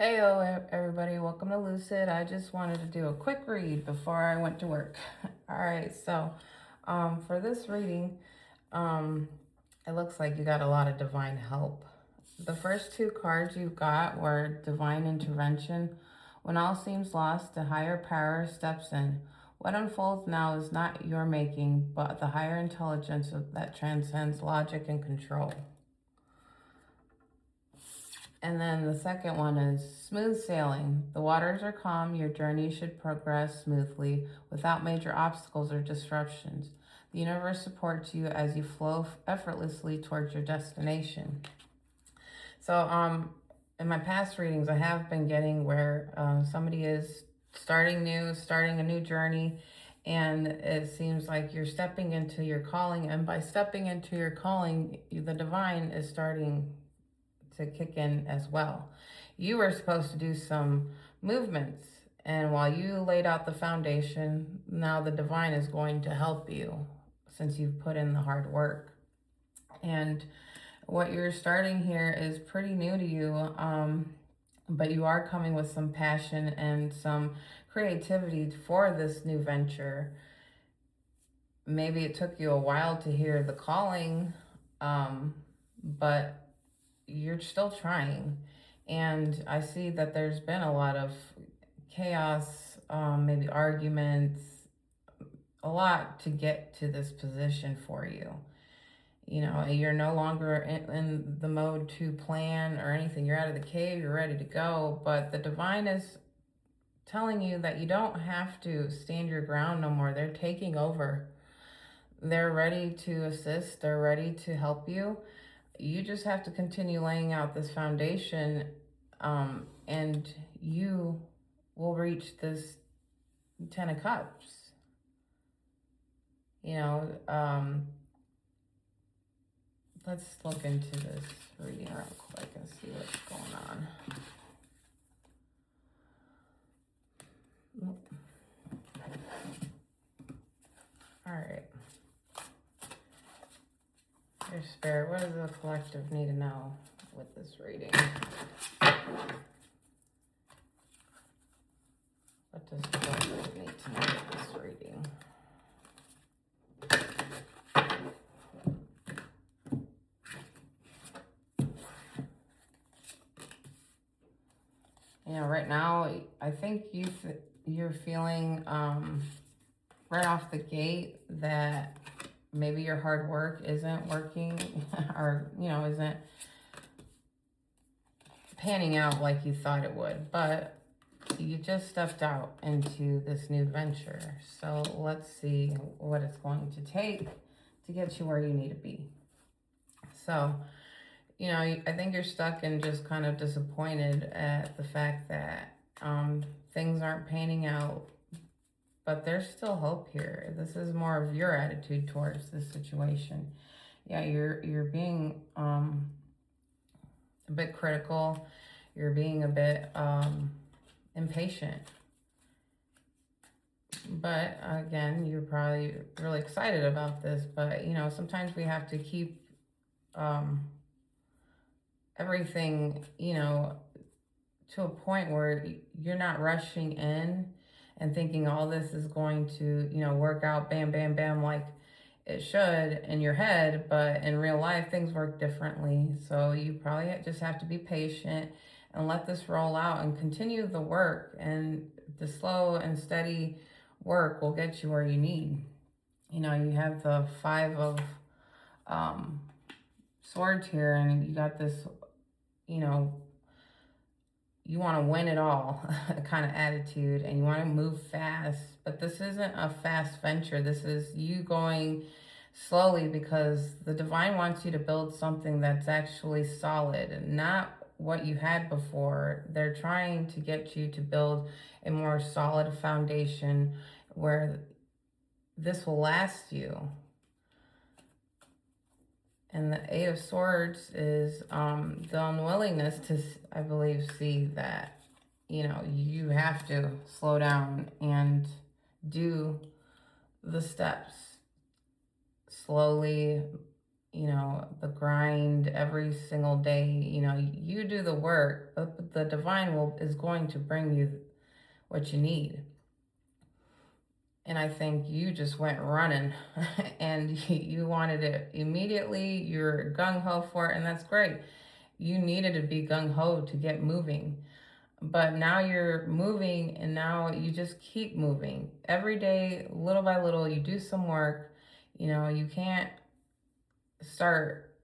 Everybody, welcome to Lucid. I just wanted to do a quick read before I went to work. All right, so for this reading, it looks like you got a lot of divine help. The first two cards you got were divine intervention. When all seems lost, the higher power steps in. What unfolds now is not your making, but the higher intelligence that transcends logic and control. And then the second one is smooth sailing. The waters are calm. Your journey should progress smoothly without major obstacles or disruptions. The universe supports you as you flow effortlessly towards your destination. So, in my past readings, I have been getting where somebody is starting a new journey, and it seems like you're stepping into your calling. And by stepping into your calling, the divine is starting to kick in as well. You were supposed to do some movements, and while you laid out the foundation, now the divine is going to help you since you've put in the hard work. And what you're starting here is pretty new to you, but you are coming with some passion and some creativity for this new venture. Maybe it took you a while to hear the calling, but you're still trying. And I see that there's been a lot of chaos, maybe arguments, a lot to get to this position for you. You know, you're no longer in the mode to plan or anything. You're out of the cave, you're ready to go. But the divine is telling you that you don't have to stand your ground no more. They're taking over. They're ready to assist, they're ready to help you. You just have to continue laying out this foundation, and you will reach this 10 of Cups. You know, let's look into this reading real quick and see what's going on. All right. Your Spirit, what does the collective need to know with this reading? What does the collective need to know with this reading? You know, right now, I think you're feeling right off the gate that maybe your hard work isn't working or, you know, isn't panning out like you thought it would. But you just stepped out into this new venture. So let's see what it's going to take to get you where you need to be. So, you know, I think you're stuck and just kind of disappointed at the fact that things aren't panning out, but there's still hope here. This is more of your attitude towards this situation. Yeah, you're being a bit critical. You're being a bit impatient. But again, you're probably really excited about this. But, you know, sometimes we have to keep everything, you know, to a point where you're not rushing in and thinking all this is going to, you know, work out bam, bam, bam, like it should in your head. But in real life, things work differently. So you probably just have to be patient and let this roll out and continue the work. And the slow and steady work will get you where you need. You know, you have the Five of Swords here, and you got this, you know, you want to win it all kind of attitude, and you want to move fast. But this isn't a fast venture. This is you going slowly because the divine wants you to build something that's actually solid and not what you had before. They're trying to get you to build a more solid foundation where this will last you. And the Eight of Swords is the unwillingness to, I believe, see that, you know, you have to slow down and do the steps slowly, the grind every single day. You do the work, but the divine is going to bring you what you need. And I think you just went running and you wanted it immediately. You're gung-ho for it, and that's great. You needed to be gung-ho to get moving. But now you're moving, and now you just keep moving. Every day, little by little, you do some work. You can't start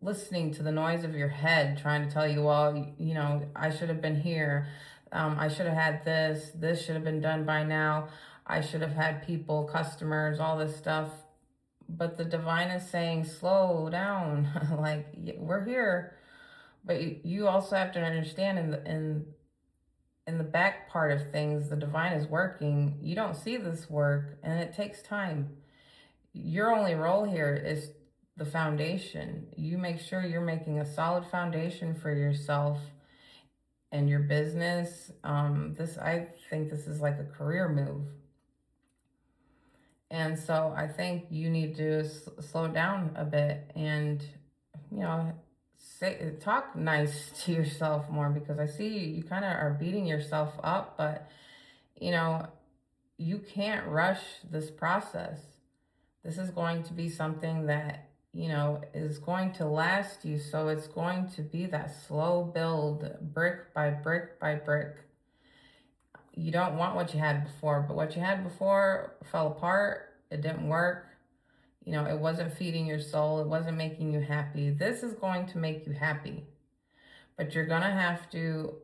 listening to the noise of your head trying to tell you, well, I should have been here. I should have had this. This should have been done by now. I should have had people, customers, all this stuff. But the divine is saying, slow down. Like, we're here. But you also have to understand in the back part of things, the divine is working. You don't see this work, and it takes time. Your only role here is the foundation. You make sure you're making a solid foundation for yourself and your business. I think this is like a career move. And so I think you need to slow down a bit and, talk nice to yourself more, because I see you kind of are beating yourself up, but, you can't rush this process. This is going to be something that, is going to last you. So it's going to be that slow build, brick by brick by brick. You don't want what you had before, but what you had before fell apart. It didn't work. It wasn't feeding your soul. It wasn't making you happy. This is going to make you happy, but you're going to have to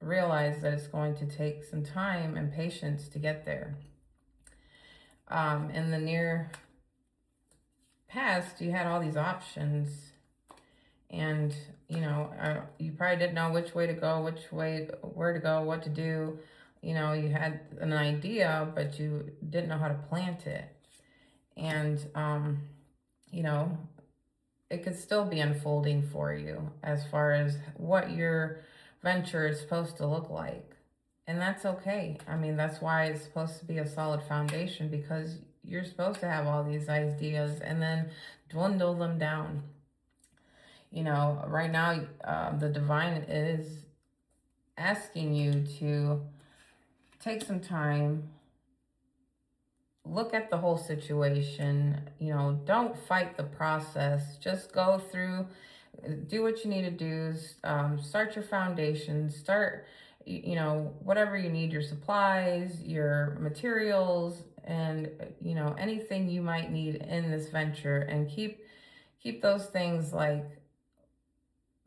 realize that it's going to take some time and patience to get there. In the near past, you had all these options, and you probably didn't know which way to go, where to go, what to do. You had an idea, but you didn't know how to plant it. And it could still be unfolding for you as far as what your venture is supposed to look like. And that's okay. I mean, that's why it's supposed to be a solid foundation, because you're supposed to have all these ideas and then dwindle them down. Right now, the divine is asking you to take some time, look at the whole situation. Don't fight the process. Just go through, do what you need to do. Start your foundation. Start, whatever you need, your supplies, your materials, and, anything you might need in this venture, and keep those things like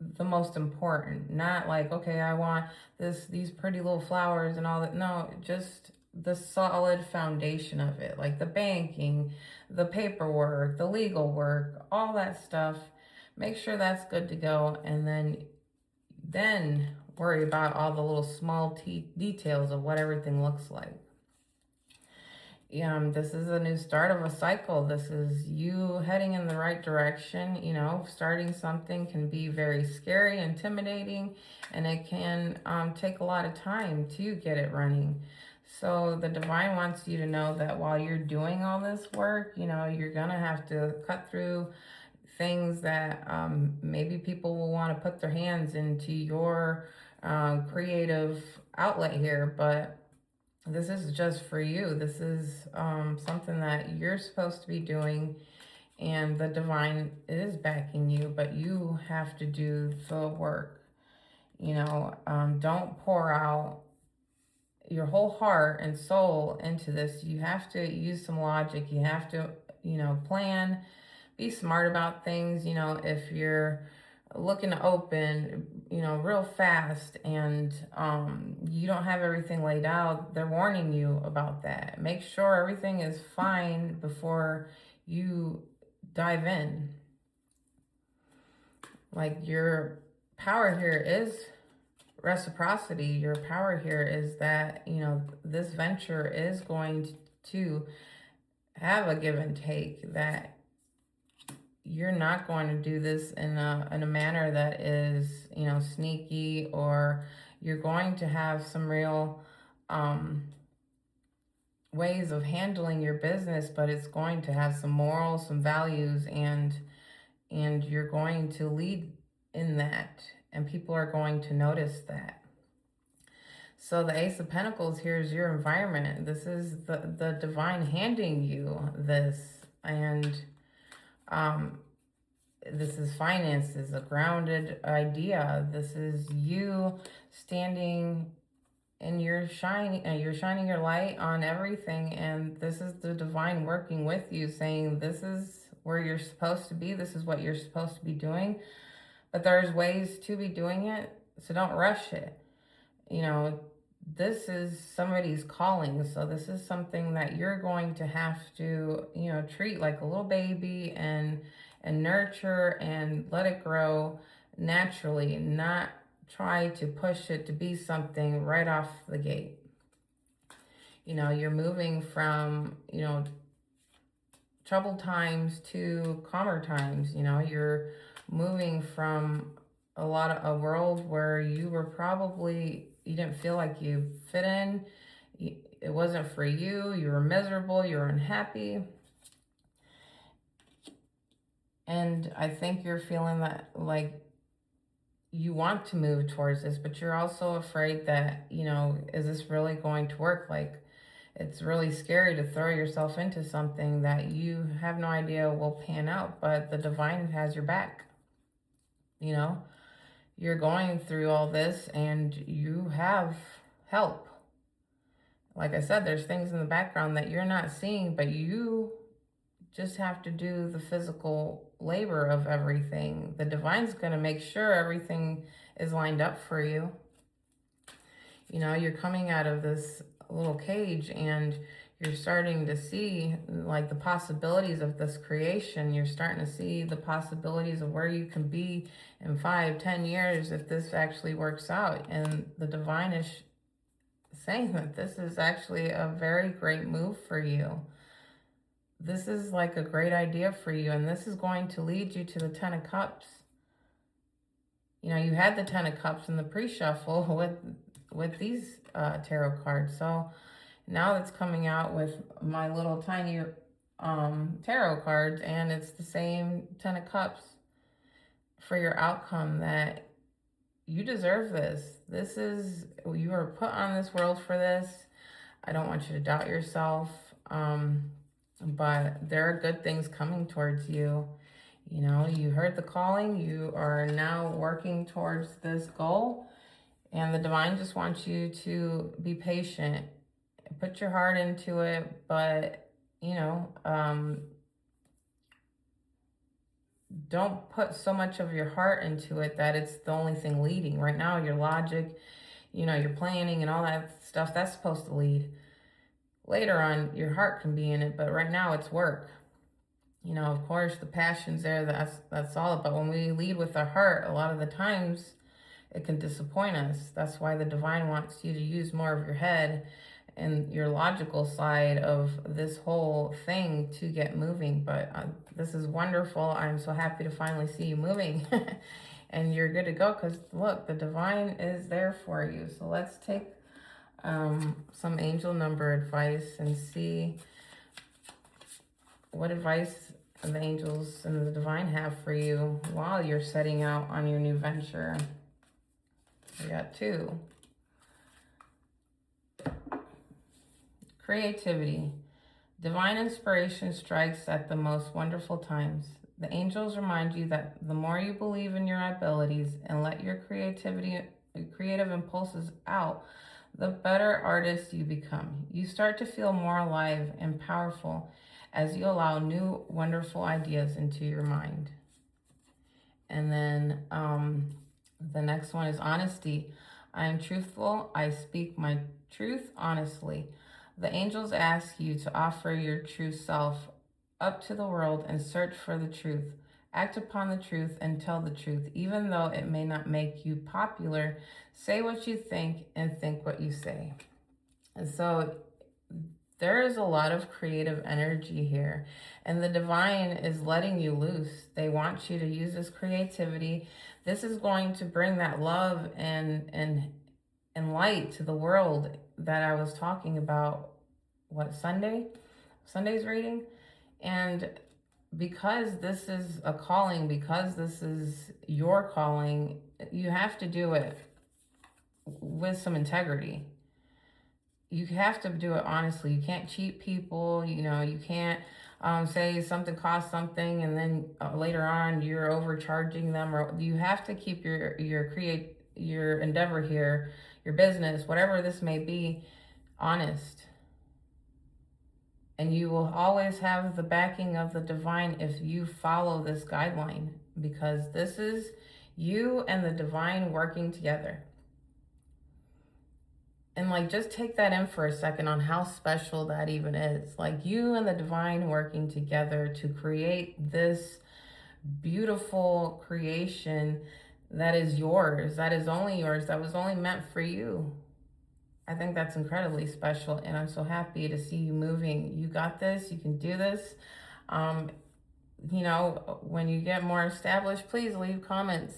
the most important. Not like, okay, I want these pretty little flowers and all that. No, just the solid foundation of it, like the banking, the paperwork, the legal work, all that stuff. Make sure that's good to go, and then worry about all the little small details of what everything looks like. This is a new start of a cycle. This is you heading in the right direction. Starting something can be very scary, intimidating, and it can take a lot of time to get it running. So the divine wants you to know that while you're doing all this work, you're going to have to cut through things that maybe people will want to put their hands into your creative outlet here, but this is just for you. This is something that you're supposed to be doing, and the divine is backing you, but you have to do the work. Don't pour out your whole heart and soul into this. You have to use some logic. You have to, plan, be smart about things. If you're looking to open, real fast, and you don't have everything laid out, they're warning you about that. Make sure everything is fine before you dive in. Like, your power here is reciprocity. Your power here is that, this venture is going to have a give and take, that you're not going to do this in a manner that is, sneaky, or you're going to have some real ways of handling your business, but it's going to have some morals, some values, and and you're going to lead in that, and people are going to notice that. So the Ace of Pentacles here is your environment. This is the divine handing you this, and this is finances, a grounded idea. This is you standing and you're shining your light on everything, and this is the divine working with you, saying this is where you're supposed to be, this is what you're supposed to be doing, but there's ways to be doing it, so don't rush it. You know, this is somebody's calling, so this is something that you're going to have to, you know, treat like a little baby and nurture and let it grow naturally, not try to push it to be something right off the gate. You know, you're moving from, you know, troubled times to calmer times. You know, you're moving from a world where you were probably, you didn't feel like you fit in. It wasn't for you. You were miserable. You were unhappy. And I think you're feeling that, like, you want to move towards this, but you're also afraid that, you know, is this really going to work? Like, it's really scary to throw yourself into something that you have no idea will pan out, but the divine has your back. You know, you're going through all this and you have help. Like I said, there's things in the background that you're not seeing, but you just have to do the physical labor of everything. The divine's going to make sure everything is lined up for you. You know, you're coming out of this little cage and you're starting to see like the possibilities of this creation. You're starting to see the possibilities of where you can be in 5-10 years if this actually works out. And the divine is saying that this is actually a very great move for you. This is like a great idea for you, and this is going to lead you to the 10 of Cups. You know, you had the 10 of Cups in the pre-shuffle with these tarot cards. So now it's coming out with my little tiny tarot cards, and it's the same 10 of Cups for your outcome, that you deserve this. This is, you were put on this world for this. I don't want you to doubt yourself. But there are good things coming towards you. You know, you heard the calling. You are now working towards this goal. And the divine just wants you to be patient. Put your heart into it. But, you know, don't put so much of your heart into it that it's the only thing leading. Right now, your logic, you know, your planning and all that stuff, that's supposed to lead. Later on, your heart can be in it, but right now it's work. You know, of course, the passion's there, that's all. But when we lead with our heart, a lot of the times it can disappoint us. That's why the divine wants you to use more of your head and your logical side of this whole thing to get moving. But this is wonderful. I'm so happy to finally see you moving. And you're good to go, because look, the divine is there for you. So let's take some angel number advice and see what advice the angels and the divine have for you while you're setting out on your new venture. We got 2. Creativity. Divine inspiration strikes at the most wonderful times. The angels remind you that the more you believe in your abilities and let your creative impulses out, the better artist you become. You start to feel more alive and powerful as you allow new, wonderful ideas into your mind. And then the next one is honesty. I am truthful. I speak my truth honestly. The angels ask you to offer your true self up to the world and search for the truth. Act upon the truth and tell the truth, even though it may not make you popular. Say what you think and think what you say. And so there is a lot of creative energy here, and the divine is letting you loose. They want you to use this creativity. This is going to bring that love and light to the world that I was talking about, Sunday's reading. And because this is a calling, because this is your calling, you have to do it with some integrity. You have to do it honestly. You can't cheat people. You know, you can't say something costs something and then later on you're overcharging them. Or you have to keep your endeavor here, your business, whatever this may be, honest. And you will always have the backing of the divine if you follow this guideline, because this is you and the divine working together. And like, just take that in for a second on how special that even is. Like, you and the divine working together to create this beautiful creation that is yours, that is only yours, that was only meant for you. I think that's incredibly special, and I'm so happy to see you moving. You got this. You can do this. You know, when you get more established, please leave comments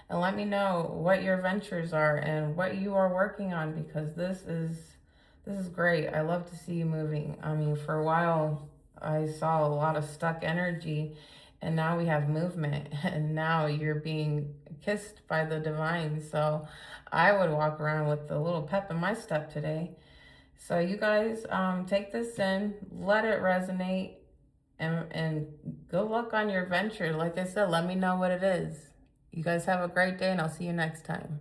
and let me know what your ventures are and what you are working on, because this is great. I love to see you moving. I mean, for a while, I saw a lot of stuck energy, and now we have movement, and now you're being kissed by the divine. So I would walk around with a little pep in my step today. So you guys, take this in, let it resonate, and good luck on your venture. Like I said, let me know what it is. You guys have a great day, and I'll see you next time.